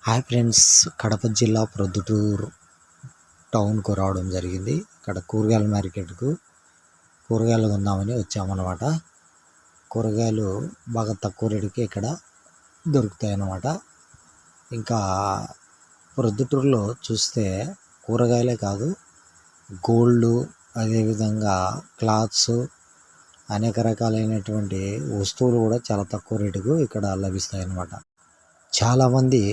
Hi friends, Kadapa జిల్లా ప్రొద్దుటూరు టౌన్కు రావడం జరిగింది. ఇక్కడ కూరగాయల మార్కెట్కు కూరగాయలు కొందామని వచ్చామన్నమాట. కూరగాయలు బాగా తక్కువ రేటుకి ఇక్కడ దొరుకుతాయి అన్నమాట. ఇంకా ప్రొద్దుటూరులో చూస్తే కూరగాయలే కాదు, గోల్డ్, అదేవిధంగా క్లాత్స్, అనేక రకాలైనటువంటి వస్తువులు కూడా చాలా తక్కువ రేటుకు ఇక్కడ లభిస్తాయి అన్నమాట. చాలామంది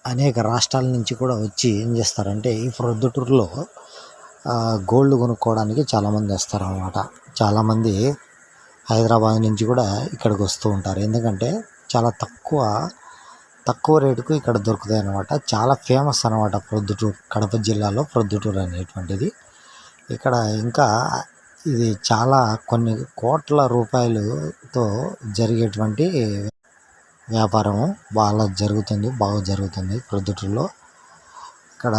అనేక రాష్ట్రాల నుంచి కూడా వచ్చి ఏం చేస్తారంటే ఈ ప్రొద్దుటూరులో గోల్డ్ కొనుక్కోవడానికి చాలామంది వస్తారన్నమాట. చాలామంది హైదరాబాద్ నుంచి కూడా ఇక్కడికి వస్తూ ఉంటారు. ఎందుకంటే చాలా తక్కువ రేటుకు ఇక్కడ దొరుకుతాయి అన్నమాట. చాలా ఫేమస్ అన్నమాట ప్రొద్దుటూరు, కడప జిల్లాలో ప్రొద్దుటూరు అనేటువంటిది. ఇక్కడ ఇంకా ఇది చాలా కొన్ని కోట్ల రూపాయలతో జరిగేటువంటి వ్యాపారము బాగా జరుగుతుంది ప్రొద్దుటూరులో. ఇక్కడ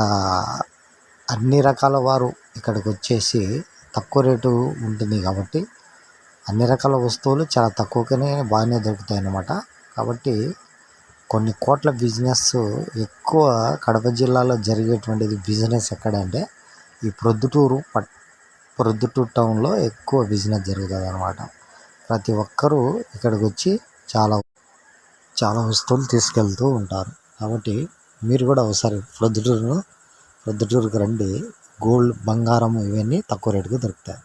అన్ని రకాల వారు ఇక్కడికి వచ్చేసి తక్కువ రేటు ఉంటుంది కాబట్టి అన్ని రకాల వస్తువులు చాలా తక్కువగానే బాగానే దొరుకుతాయి అన్నమాట. కాబట్టి కొన్ని కోట్ల బిజినెస్ ఎక్కువ కడప జిల్లాలో జరిగేటువంటిది బిజినెస్ ఎక్కడంటే ఈ ప్రొద్దుటూరు టౌన్లో ఎక్కువ బిజినెస్ జరుగుతుంది అన్నమాట. ప్రతి ఒక్కరూ ఇక్కడికి వచ్చి చాలా వస్తువులు తీసుకెళ్తూ ఉంటారు. కాబట్టి మీరు కూడా ఒకసారి ప్రొద్దుటూరుకు రండి. గోల్డ్, బంగారం ఇవన్నీ తక్కువ రేటుకు దొరుకుతాయి.